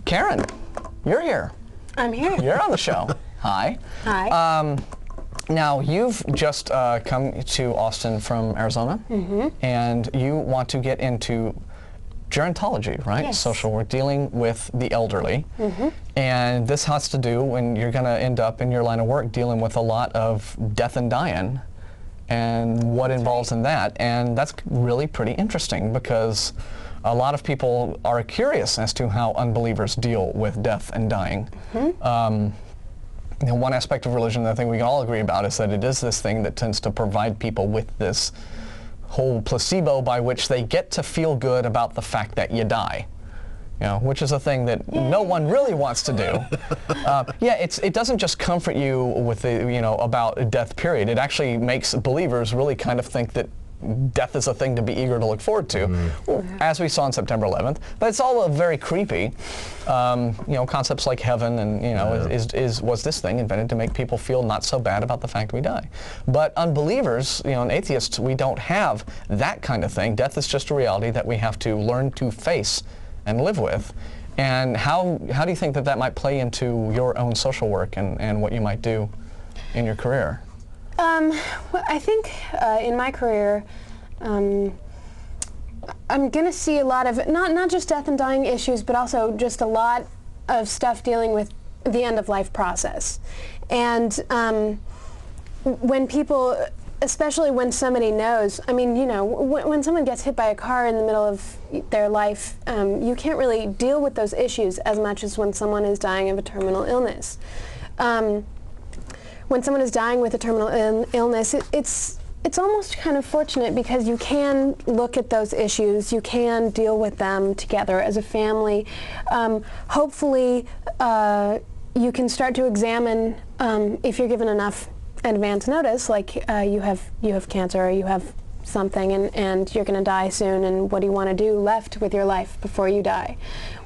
Keryn, you're here. I'm here. You're on the show. Hi. Hi. Now, you've just come to Austin from Arizona, and you want to get into gerontology, right? Yes. Social work, dealing with the elderly. And this has to do, when you're going to end up in your line of work, dealing with a lot of death and dying and what involves in that. And that's really pretty interesting, because a lot of people are curious as to how unbelievers deal with death and dying. One aspect of religion that I think we can all agree about is that it is this thing that tends to provide people with this whole placebo by which they get to feel good about the fact that you die. Which is a thing that no one really wants to do. It doesn't just comfort you with about death, period. It actually makes believers really kind of think that death is a thing to be eager to look forward to, as we saw on September 11th. But it's all very creepy. Concepts like heaven and was this thing invented to make people feel not so bad about the fact we die. But unbelievers, and atheists, we don't have that kind of thing. Death is just a reality that we have to learn to face and live with. And how do you think that might play into your own social work and what you might do in your career? Well, I think in my career, I'm going to see a lot of, not just death and dying issues, but also just a lot of stuff dealing with the end-of-life process. And when people, especially when somebody knows, when someone gets hit by a car in the middle of their life, you can't really deal with those issues as much as when someone is dying of a terminal illness. When someone is dying with a terminal illness, it's almost kind of fortunate, because you can look at those issues, you can deal with them together as a family. Hopefully, you can start to examine, if you're given enough advance notice, like you have cancer or you have something and you're going to die soon, and what do you want to do left with your life before you die?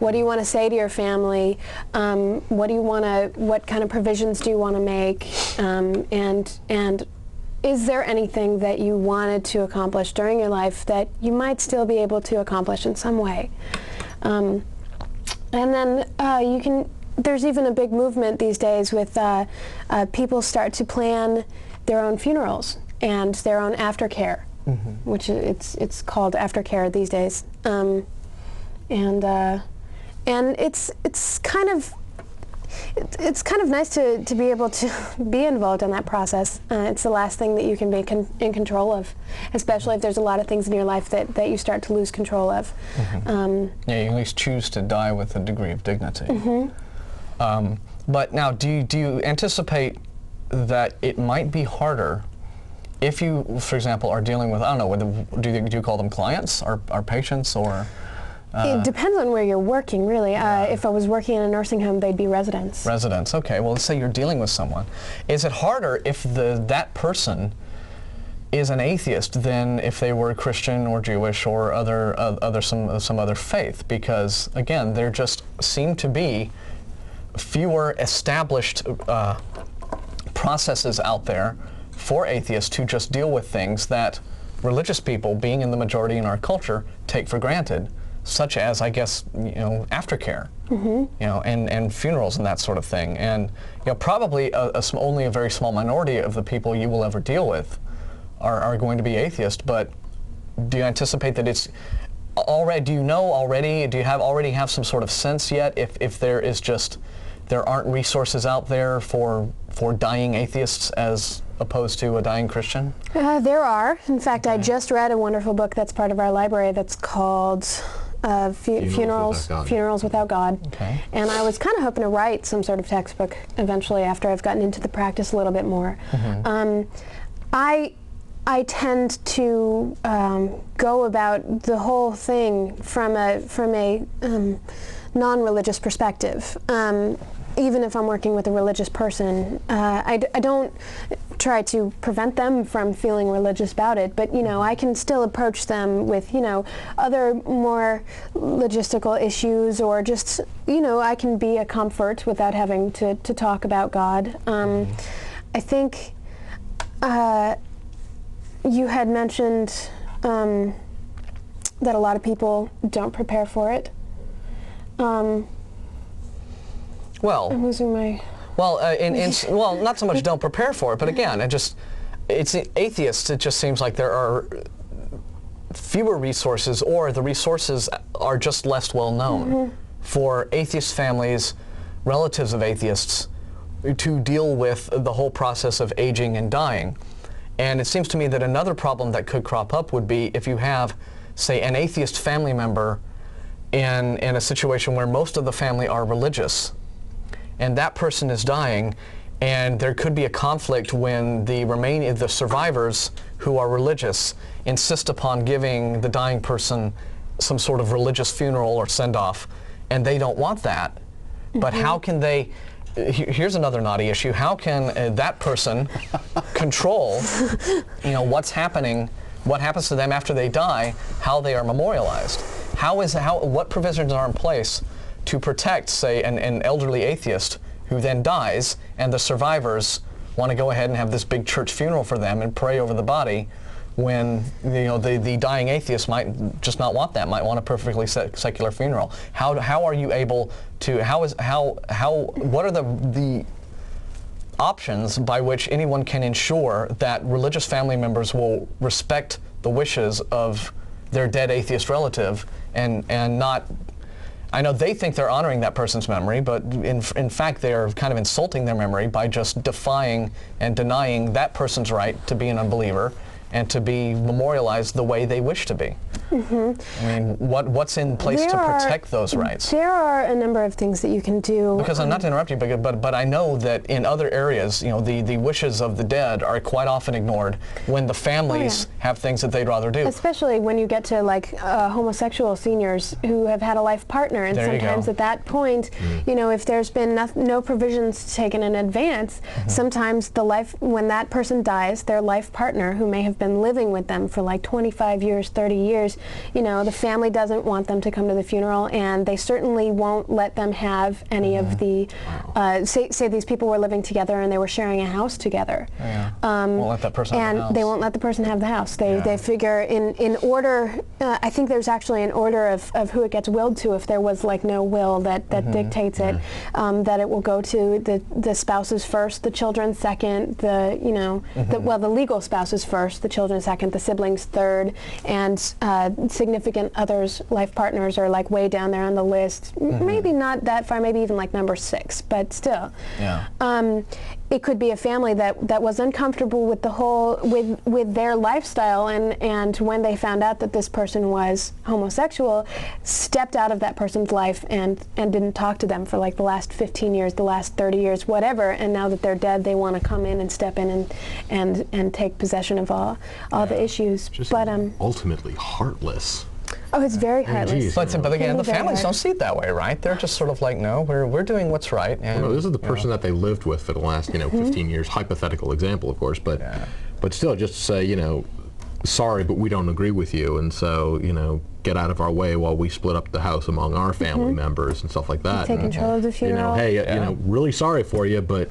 What do you want to say to your family? What kind of provisions do you want to make? And is there anything that you wanted to accomplish during your life that you might still be able to accomplish in some way? And then there's even a big movement these days with people start to plan their own funerals and their own aftercare. Which it's called aftercare these days, and it's kind of nice to be able to be involved in that process. It's the last thing that you can be in control of, especially if there's a lot of things in your life that you start to lose control of. You at least choose to die with a degree of dignity. But now, do you anticipate that it might be harder if you, for example, are dealing with, I don't know, do you call them clients or patients, or? It depends on where you're working, really. If I was working in a nursing home, they'd be residents. Residents, okay. Well, let's say you're dealing with someone. Is it harder if that person is an atheist than if they were Christian or Jewish or some other faith? Because, again, there just seem to be fewer established processes out there for atheists to just deal with things that religious people, being in the majority in our culture, take for granted, such as, I guess, aftercare, and funerals and that sort of thing. And probably only a very small minority of the people you will ever deal with are going to be atheist. But do you anticipate that it's already? Do you know already? Do you already have some sort of sense yet if there aren't resources out there for dying atheists as opposed to a dying Christian? There are. In fact, I just read a wonderful book that's part of our library that's called Funerals Without God. Okay. And I was kind of hoping to write some sort of textbook eventually after I've gotten into the practice a little bit more. I tend to go about the whole thing from a non-religious perspective. Even if I'm working with a religious person, I don't try to prevent them from feeling religious about it, but I can still approach them with other more logistical issues, or just I can be a comfort without having to talk about God. I think you had mentioned that a lot of people don't prepare for it. Well, I'm losing my... Well, well, not so much don't prepare for it, but again, it's atheists. It just seems like there are fewer resources, or the resources are just less well known for atheist families, relatives of atheists, to deal with the whole process of aging and dying. And it seems to me that another problem that could crop up would be if you have, say, an atheist family member in a situation where most of the family are religious, and that person is dying, and there could be a conflict when the survivors who are religious insist upon giving the dying person some sort of religious funeral or send-off, and they don't want that. But how can they, here's another knotty issue, how can that person control, what's happening, what happens to them after they die, how they are memorialized? What provisions are in place to protect, say, an elderly atheist who then dies, and the survivors want to go ahead and have this big church funeral for them and pray over the body, when the dying atheist might just not want that, might want a perfectly secular funeral. How are you able to, what are the options by which anyone can ensure that religious family members will respect the wishes of their dead atheist relative and not, I know they think they're honoring that person's memory, but in fact they are kind of insulting their memory by just defying and denying that person's right to be an unbeliever and to be memorialized the way they wish to be. I mean, what's in place to protect those rights? There are a number of things that you can do. Because I'm not to interrupt you, but I know that in other areas, the wishes of the dead are quite often ignored when the families have things that they'd rather do. Especially when you get to homosexual seniors who have had a life partner, and sometimes at that point, if there's been no provisions taken in advance, sometimes when that person dies, their life partner, who may have been living with them for like 25 years, 30 years, the family doesn't want them to come to the funeral, and they certainly won't let them have any of the, say these people were living together and they were sharing a house together. Won't let that person have the house. They won't let the person have the house. They figure in order, I think there's actually an order of who it gets willed to if there was no will that dictates it, that it will go to the spouses first, the children second, the legal spouses first, the children second, the siblings third, and significant others, life partners, are way down there on the list. Maybe not that far, maybe even number 6, but still. It could be a family that was uncomfortable with the whole, with their lifestyle, and when they found out that this person was homosexual, stepped out of that person's life and didn't talk to them for the last 15 years, the last 30 years, whatever, and now that they're dead, they want to come in and step in and take possession of all the issues. Just ultimately heartless. Oh, it's very heartless. But again, the families don't see it that way, right? They're just sort of no, we're doing what's right. And, this is the person that they lived with for the last 15 years. Hypothetical example, of course, but still, just to say, sorry, but we don't agree with you, and so get out of our way while we split up the house among our family members and stuff like that. Take control of the funeral. Hey, really sorry for you, but.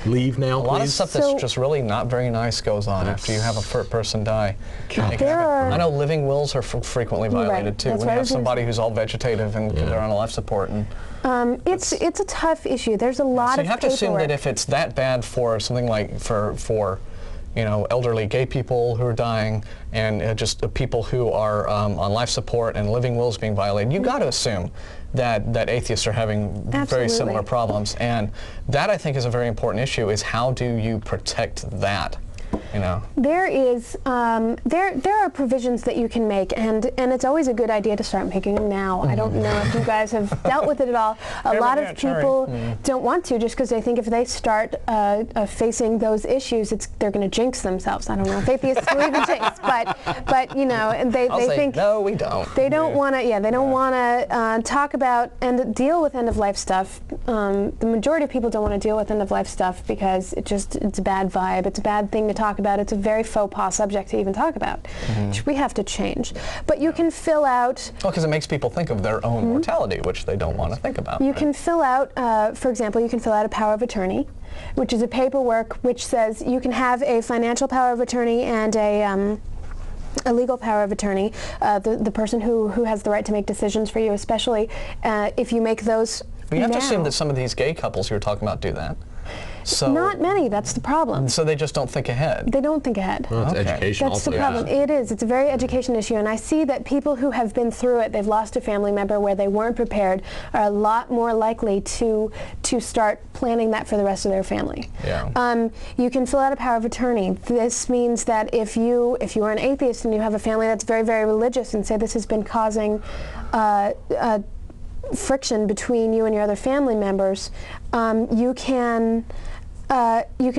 Leave now, please. A lot of stuff that's just really not very nice goes on after you have a person die. I know living wills are frequently violated too. When you have somebody who's all vegetative and they're on a life support. And it's a tough issue. There's a lot of So you have to assume that if it's that bad for something like for elderly gay people who are dying, and just people who are on life support and living wills being violated, you've got to assume that atheists are having very similar problems. And that, I think, is a very important issue, is how do you protect that? There is there are provisions that you can make, and it's always a good idea to start making them now. I don't know if you guys have dealt with it at all. A lot of people don't want to, just because they think if they start facing those issues, they're going to jinx themselves. I don't know if atheists believe in jinx, but they think no, we don't. They don't want to. They don't want to talk about and deal with end of life stuff. The majority of people don't want to deal with end of life stuff because it's a bad vibe. It's a bad thing to talk about. It's a very faux pas subject to even talk about, which we have to change. But you can fill out... Well, because it makes people think of their own mortality, which they don't want to think about. You can fill out, for example, you can fill out a power of attorney, which is a paperwork which says you can have a financial power of attorney and a legal power of attorney, the person who has the right to make decisions for you, especially if you make those But you have to now. assume that some of these gay couples you were talking about do that. So Not many, that's the problem. So they just don't think ahead. They don't think ahead. Well, it's Okay. education That's also. the problem. It is. It's a very education issue, and I see that people who have been through it, they've lost a family member where they weren't prepared, are a lot more likely to start planning that for the rest of their family. Yeah. You can fill out a power of attorney. This means that if you are an atheist and you have a family that's very, very religious, and say this has been causing friction between you and your other family members, you can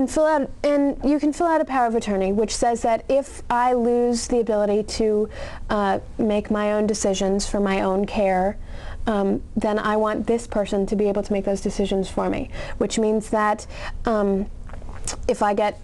fill out a power of attorney, which says that if I lose the ability to make my own decisions for my own care, then I want this person to be able to make those decisions for me. Which means that if I get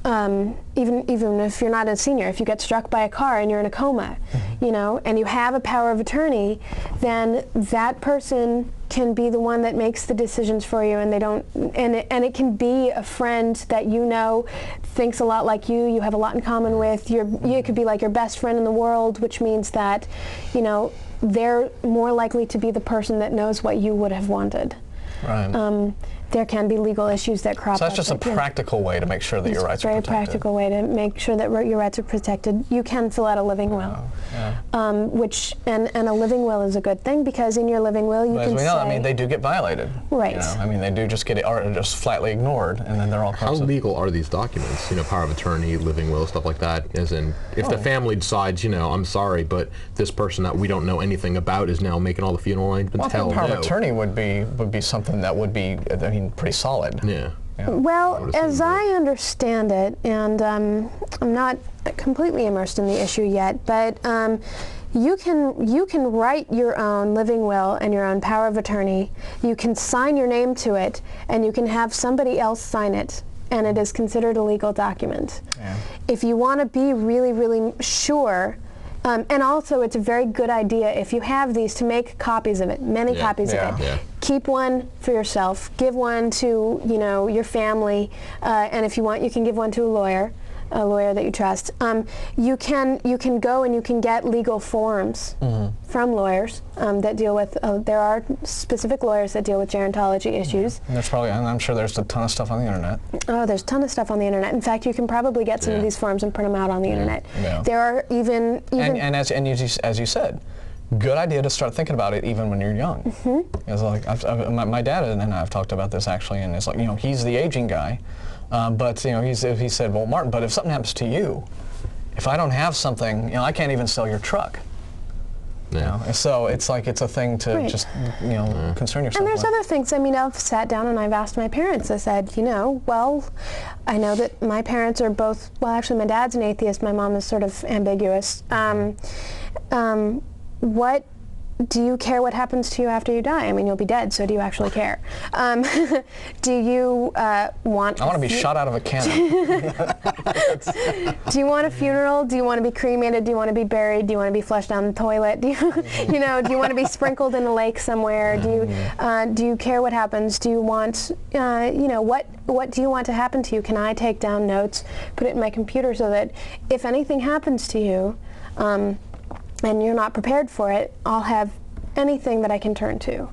even if you're not a senior, if you get struck by a car and you're in a coma, you know, and you have a power of attorney, then that person can be the one that makes the decisions for you, and they don't, and it can be a friend that you know thinks a lot like you have a lot in common with. You could be like your best friend in the world, which means that, you know, they're more likely to be the person that knows what you would have wanted. Right. There can be legal issues that crop up. So that's just a practical way to make sure that your rights are protected. It's a very practical way to make sure that your rights are protected. You can fill out a living will, which and a living will is a good thing, because in your living will you But can as we know, say, I mean, they do get violated. Right. You know? I mean, they do just get it, or just flatly ignored, and then they're all How legal are these documents? You know, power of attorney, living will, stuff like that. As in, if the family decides, you know, I'm sorry, but this person that we don't know anything about is now making all the funeral arrangements. Well, I think power of attorney would be something that would be, I mean, pretty solid. Yeah. Well, as I understand it, and I'm not completely immersed in the issue yet, but you can write your own living will and your own power of attorney. You can sign your name to it, and you can have somebody else sign it, and it is considered a legal document. Yeah. If you want to be really, really sure, and also it's a very good idea if you have these to make copies of it, many copies of it. Yeah. Keep one for yourself. Give one to, you know, your family, and if you want, you can give one to a lawyer that you trust. You can go and you can get legal forms from lawyers that deal with. There are specific lawyers that deal with gerontology issues. And there's probably, and I'm sure there's a ton of stuff on the internet. Oh, there's a ton of stuff on the internet. In fact, you can probably get some of these forms and print them out on the internet. Yeah. There are even And as you said, good idea to start thinking about it even when you're young. It's like my dad and I have talked about this actually, and it's like, you know, he's the aging guy, but you know, he said, well, Martin, but if something happens to you, if I don't have something, you know, I can't even sell your truck. Yeah. You know? So it's like it's a thing to just, you know, concern yourself And there's with. other things. I mean, I've sat down and I've asked my parents. I said, you know, well, I know that my parents are both, well, actually my dad's an atheist, my mom is sort of ambiguous. What do you care what happens to you after you die? I mean, you'll be dead, so do you actually care? Do you want... I want to be shot out of a cannon. Do you want a funeral? Do you want to be cremated? Do you want to be buried? Do you want to be flushed down the toilet? Do you, you know, do you want to be sprinkled in a lake somewhere? Do you care what happens? Do you want, you know, what do you want to happen to you? Can I take down notes, put it in my computer so that if anything happens to you, and you're not prepared for it, I'll have anything that I can turn to.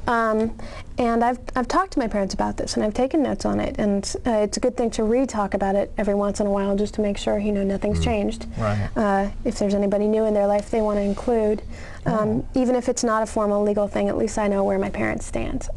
And I've talked to my parents about this, and I've taken notes on it, and it's a good thing to re-talk about it every once in a while just to make sure, you know, nothing's changed. Right. If there's anybody new in their life they want to include, even if it's not a formal legal thing, at least I know where my parents stand.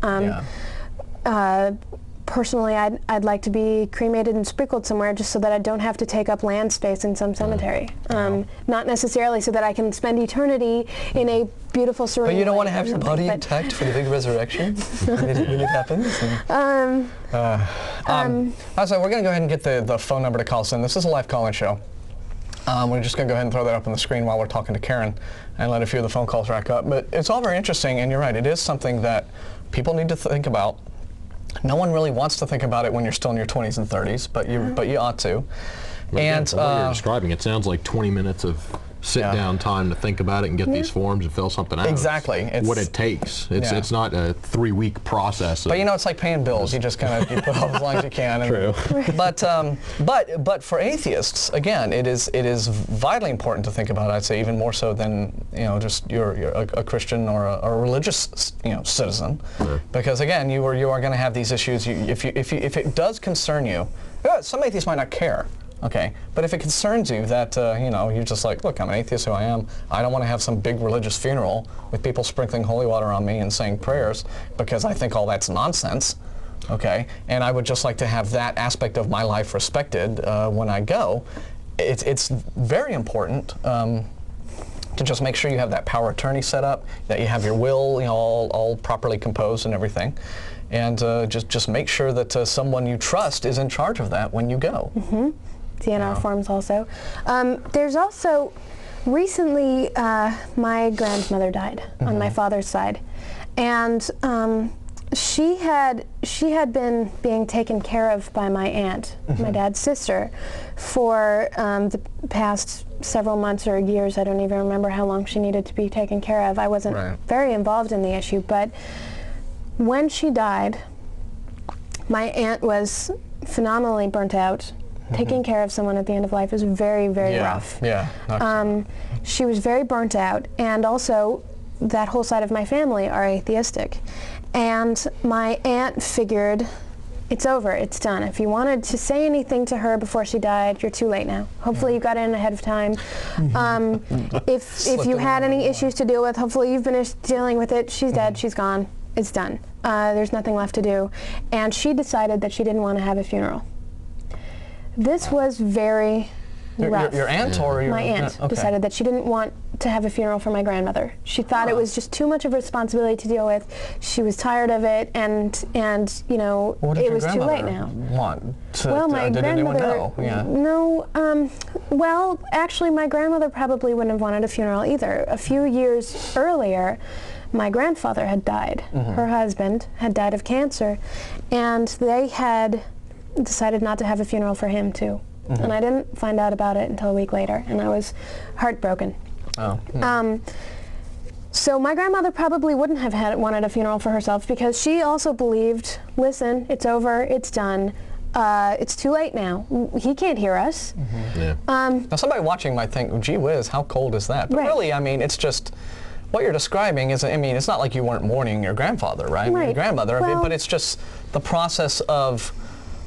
Personally, I'd like to be cremated and sprinkled somewhere just so that I don't have to take up land space in some cemetery. Not necessarily so that I can spend eternity in a beautiful serene But you don't want to lake have or your something, body intact for the big resurrection when it happens? So we're going to go ahead and get the phone number to call us in. This is a live call-in show. We're just going to go ahead and throw that up on the screen while we're talking to Keryn and let a few of the phone calls rack up. But it's all very interesting, and you're right, it is something that people need to think about. No one really wants to think about it when you're still in your 20s and 30s, but you ought to. And the way you're describing it sounds like 20 minutes of sit down time to think about it and get these forms and fill something out. Exactly. It's what it takes. It's not a 3-week process. But it's like paying bills. You just kind of you put off as long as you can. And, True. But for atheists, again, it is vitally important to think about. I'd say even more so than just you're a Christian or a religious citizen, because again you are going to have these issues. If it does concern you, some atheists might not care. Okay, but if it concerns you that, you're just like, look, I'm an atheist, who I am. I don't want to have some big religious funeral with people sprinkling holy water on me and saying prayers because I think all that's nonsense, okay? And I would just like to have that aspect of my life respected when I go. It's very important to just make sure you have that power of attorney set up, that you have your will all properly composed and everything. And just make sure that someone you trust is in charge of that when you go. Mm-hmm. DNR forms also. There's also, recently my grandmother died on my father's side, and she had been being taken care of by my aunt, my dad's sister, for the past several months or years. I don't even remember how long she needed to be taken care of. I wasn't very involved in the issue, but when she died, my aunt was phenomenally burnt out. Taking care of someone at the end of life is very, very rough. Yeah. She was very burnt out, and also that whole side of my family are atheistic. And my aunt figured, it's over, it's done. If you wanted to say anything to her before she died, you're too late now. Hopefully you got in ahead of time. If you had any issues to deal with, hopefully you've been dealing with it. She's dead, she's gone, it's done. There's nothing left to do. And she decided that she didn't want to have a funeral. This was very rough. Your aunt or your... My aunt decided that she didn't want to have a funeral for my grandmother. She thought it was just too much of a responsibility to deal with. She was tired of it, and it was too late now. Well, my did anyone know? No. Well, actually, my grandmother probably wouldn't have wanted a funeral either. A few years earlier, my grandfather had died. Her husband had died of cancer, and they had decided not to have a funeral for him too. And I didn't find out about it until a week later, and I was heartbroken. So my grandmother probably wouldn't have wanted a funeral for herself, because she also believed, listen, it's over, it's done, it's too late now. He can't hear us. Now somebody watching might think, gee whiz, how cold is that? But really, I mean, it's just, what you're describing is, it's not like you weren't mourning your grandfather, right? Your grandmother, but it's just the process of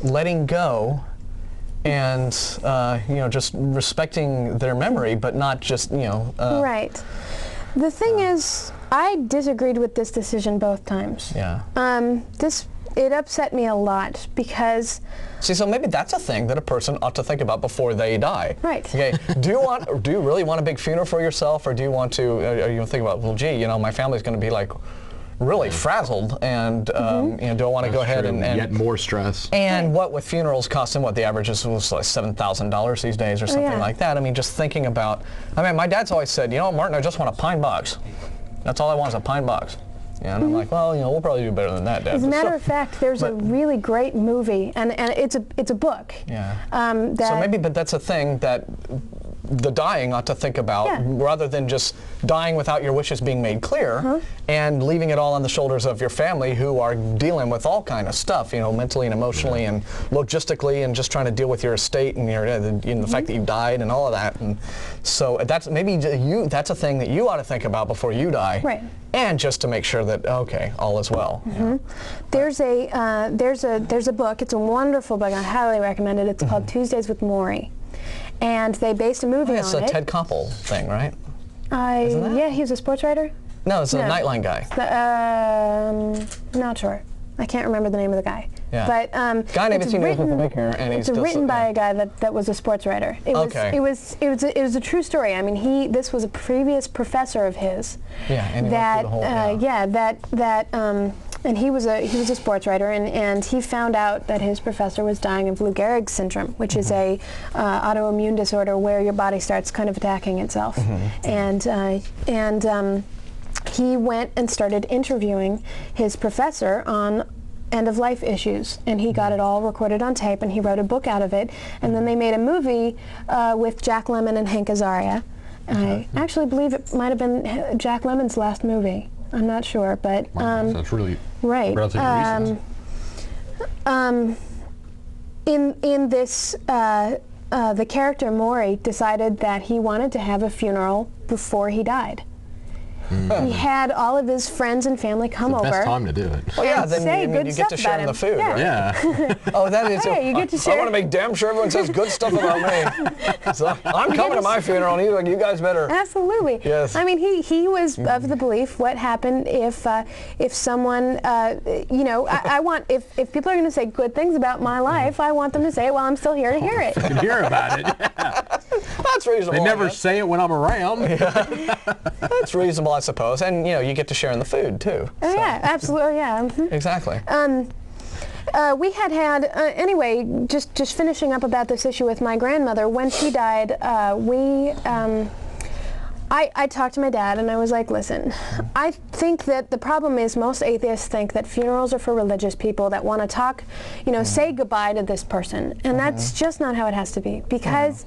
letting go and just respecting their memory, but not just right. The thing is, I disagreed with this decision both times. It upset me a lot, because so maybe that's a thing that a person ought to think about before they die. Right. Okay. Do you really want a big funeral for yourself, or do you want to think about, well, gee, my family's going to be like really frazzled, and do I want to go ahead and get more stress? And what with funerals costing, the average is like $7,000 these days or something like that. I mean, just thinking about, my dad's always said, Martin, I just want a pine box. That's all I want is a pine box. Yeah, and I'm like, well, we'll probably do better than that, Dad. As a matter of fact, there's a really great movie, and it's a book. So maybe, but that's a thing that the dying ought to think about, rather than just dying without your wishes being made clear, and leaving it all on the shoulders of your family, who are dealing with all kind of stuff, mentally and emotionally and logistically, and just trying to deal with your estate and the fact that you died and all of that. And so that's that's a thing that you ought to think about before you die. Right. And just to make sure that, okay, all is well. There's a book. It's a wonderful book. I highly recommend it. It's called Tuesdays with Maury, and they based a movie on it. It's a Ted Koppel thing, right? Yeah, he's a sports writer. No, it's a Nightline guy. Not sure. I can't remember the name of the guy. Yeah. But guy named with the big hair, and it's written by a guy that was a sports writer. It was a true story. I mean, this was a previous professor of his. Yeah, and he went through the whole, and he was a sports writer, and he found out that his professor was dying of Lou Gehrig's syndrome, which is a autoimmune disorder where your body starts kind of attacking itself. And he went and started interviewing his professor on end-of-life issues, and he got it all recorded on tape, and he wrote a book out of it, and then they made a movie with Jack Lemmon and Hank Azaria, I actually believe it might have been Jack Lemmon's last movie. I'm not sure, but Wow, so it's really right. relatively recent. In this, the character Maury decided that he wanted to have a funeral before he died. He had all of his friends and family come over. Best time to do it. Well, yeah, then say you good get stuff to share about in the him. food, Yeah. right? Yeah. Oh, that is. Hey, you get to I share. want to make damn sure everyone says good stuff about me. So I'm coming to my funeral, and you guys better. Absolutely. Yes. I mean, he was of the belief what happened if someone, you know, I want, if people are going to say good things about my life, I want them to say it while I'm still here to hear it. You can hear about it. Yeah. That's reasonable. They I never guess. say it when I'm around. That's reasonable, I suppose. And, you know, you get to share in the food, too. Oh, yeah, absolutely, yeah. Mhm. Exactly. We had anyway, just finishing up about this issue with my grandmother. When she died, I talked to my dad and I was like, listen, I think that the problem is most atheists think that funerals are for religious people that want to talk, you know, say goodbye to this person. And that's just not how it has to be, because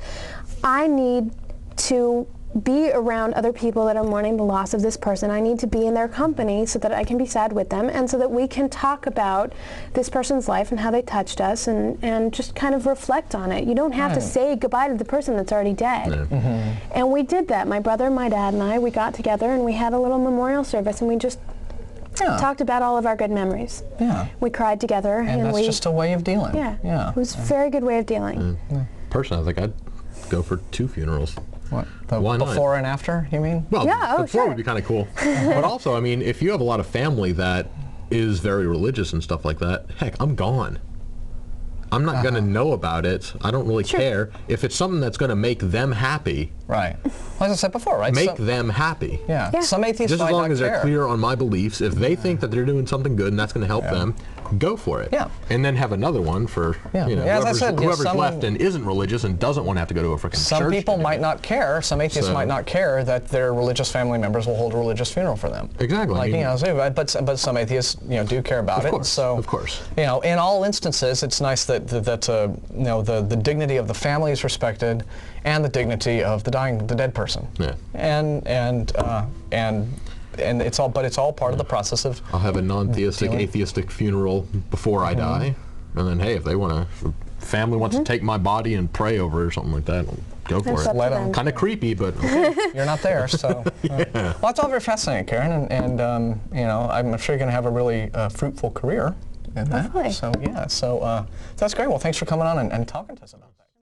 I need to be around other people that are mourning the loss of this person. I need to be in their company so that I can be sad with them and so that we can talk about this person's life and how they touched us and just kind of reflect on it. You don't have to say goodbye to the person that's already dead. Yeah. And we did that. My brother, my dad, and I, we got together and we had a little memorial service and we just talked about all of our good memories. Yeah. We cried together. And that's just a way of dealing. Yeah. Yeah. It was a very good way of dealing. Personally, I think I'd go for 2 funerals. What? The Why not? before and after, you mean? Well, Yeah, before sure. would be kind of cool. But also, I mean, if you have a lot of family that is very religious and stuff like that, heck, I'm gone. I'm not going to know about it. I don't really care. If it's something that's going to make them happy, Right. Well, as I said before, right? make them happy. Yeah. Yeah. Some atheists Just might as long not as they're care. clear on my beliefs, if they think that they're doing something good and that's going to help them, go for it. Yeah. And then have another one for you know, Yeah, as I whoever's, said, whoever's some- left and isn't religious and doesn't want to have to go to a freaking church. Some people to do might it. not care. Some atheists So- might not care that their religious family members will hold a religious funeral for them. Exactly. Like, I mean, you know, so, but some atheists, you know, do care about Of it. course, So, of course. you know, in all instances, it's nice that you know, the dignity of the family is respected, and the dignity of the dead person. Yeah. And it's all, but it's all part of the process of. I'll have a non-theistic, Dealing. atheistic funeral before I die, and then hey, if they want to, family wants to take my body and pray over it or something like that, go for That's it. up to Let them. 'em- Kind of creepy, but okay. You're not there, so. Well, that's all very fascinating, Keryn, and you know, I'm sure you're going to have a really fruitful career in that. Hopefully. So yeah, so that's great. Well, thanks for coming on and talking to us about that.